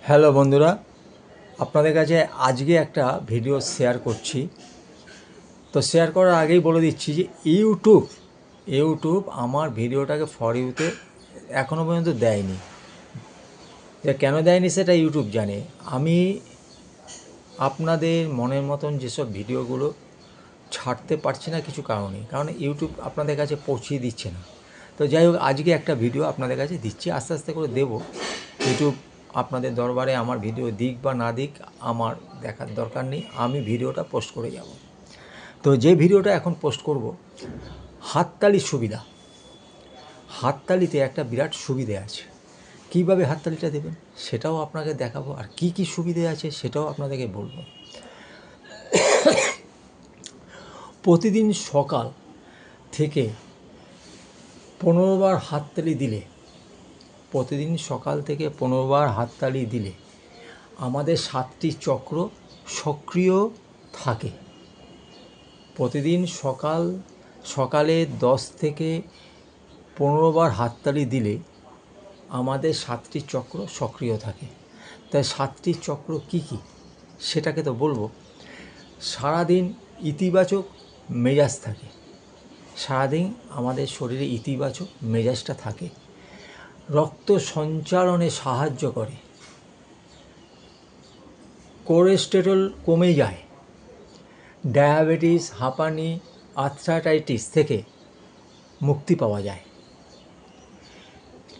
Hello বন্ধুরা, আপনাদের কাছে আজকে একটা ভিডিও শেয়ার করছি। তো শেয়ার করার আগেই বলে দিচ্ছি যে ইউটিউব আমার ভিডিওটাকে ফর ইউতে এখনও পর্যন্ত দেয়নি। যে কেন দেয়নি সেটা ইউটিউব জানে। আমি আপনাদের মনের মতন যেসব ভিডিওগুলো ছাড়তে পারছি না কিছু কারণে, কারণ ইউটিউব আপনাদের কাছে পৌঁছিয়ে দিচ্ছে না। তো যাই হোক, আজকে একটা ভিডিও আপনাদের কাছে দিচ্ছি, আস্তে আস্তে করে দেব। ইউটিউব আপনাদের দরবারে আমার ভিডিও দিক বা না দিক আমার দেখার দরকার নেই, আমি ভিডিওটা পোস্ট করে যাব। তো যে ভিডিওটা এখন পোস্ট করব, হাততালির সুবিধা। হাততালিতে একটা বিরাট সুবিধে আছে। কীভাবে হাততালিটা দেবেন সেটাও আপনাকে দেখাবো, আর কি কি সুবিধে আছে সেটাও আপনাদেরকে বলবো। প্রতিদিন সকাল থেকে 15 বার হাততালি দিলে, প্রতিদিন সকাল থেকে 15 বার হাততালি দিলে আমাদের 7টি চক্র সক্রিয় থাকে। প্রতিদিন সকালে 10 থেকে 15 বার হাততালি দিলে আমাদের 7টি চক্র সক্রিয় থাকে। তাই 7টি চক্র কি কি সেটাকে তো বলবো। সারাদিন ইতিবাচক মেজাজ থাকে, সারাদিন আমাদের শরীরে ইতিবাচক মেজাজটা থাকে। রক্ত সঞ্চালনে সাহায্য করে, কোলেস্টেরল কমে যায়, ডায়াবেটিস, হাঁপানি, আর্থ্রাইটিস থেকে মুক্তি পাওয়া যায়,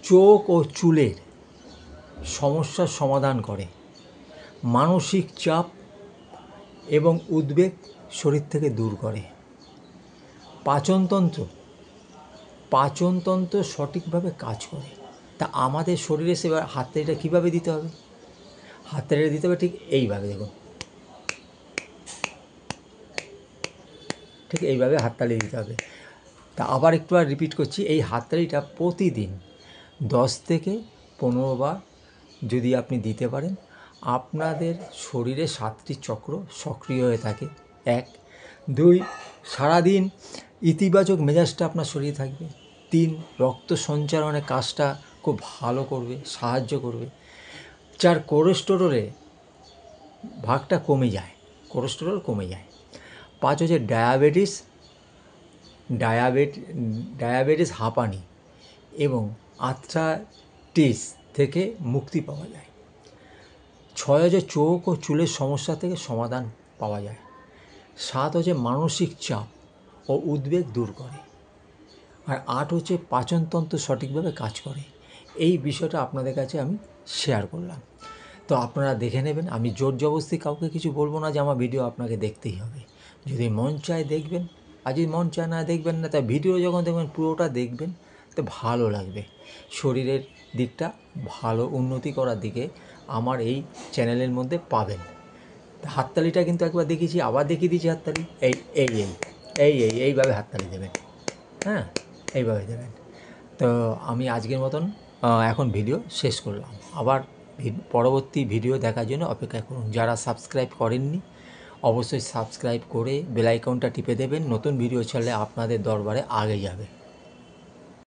চোখ ও চুলের সমস্যার সমাধান করে, মানসিক চাপ এবং উদ্বেগ শরীর থেকে দূর করে, পাচনতন্ত্র সঠিকভাবে কাজ করে। তা আমাদের শরীরে সেবার হাততালিটা কীভাবে দিতে হবে? হাততালিটা দিতে হবে ঠিক এইভাবে, দেখুন, ঠিক এইভাবে হাততালি দিতে হবে। তা আবার একটু রিপিট করছি, এই হাততালিটা প্রতিদিন 10 থেকে 15 বার যদি আপনি দিতে পারেন, আপনাদের শরীরে 7টি চক্র সক্রিয় হয়ে থাকে। 1, 2, সারাদিন ইতিবাচক মেজাজটা আপনার শরীরে থাকবে। 3, রক্ত সঞ্চালনের কাজটা খুব ভালো করবে, সাহায্য করবে। 4, কোলেস্টেরলের ভাগটা কমে যায়, কোলেস্টেরল কমে যায়। 5 হচ্ছে ডায়াবেটিস, হাঁপানি এবং আর্থ্রাইটিস থেকে মুক্তি পাওয়া যায়। 6 হচ্ছে চোখ ও চুলের সমস্যা থেকে সমাধান পাওয়া যায়। 7 হচ্ছে মানসিক চাপ ও উদ্বেগ দূর করে। আর 8 হচ্ছে পাচনতন্ত্র সঠিকভাবে কাজ করে। এই বিষয়টা আপনাদের কাছে আমি শেয়ার করলাম। তো আপনারা দেখে নেবেন। আমি জোর জবরদস্তি কাউকে কিছু বলবো না যে আমার ভিডিও আপনাকে দেখতেই হবে। যদি মন চায় দেখবেন, আর যদি মন চায় না দেখবেন না। তাই ভিডিও যখন দেখবেন পুরোটা দেখবেন, তো ভালো লাগবে। শরীরের দিকটা ভালো উন্নতি করার দিকে আমার এই চ্যানেলের মধ্যে পাবেন। হাততালিটা কিন্তু একবার দেখিয়েছি, আবার দেখিয়ে দিয়েছি হাততালি। এইভাবে হাততালি দেবেন, হ্যাঁ, এইভাবে দেবেন। তো আমি আজকের মতন এখন ভিডিও শেষ করলাম। আবার পরবর্তী ভিডিও দেখার জন্য অপেক্ষা করুন। যারা সাবস্ক্রাইব করেননি অবশ্যই সাবস্ক্রাইব করে বেল আইকনটা টিপে দেবেন। নতুন ভিডিও ছাড়লে আপনাদের দরবারে আগে যাবে।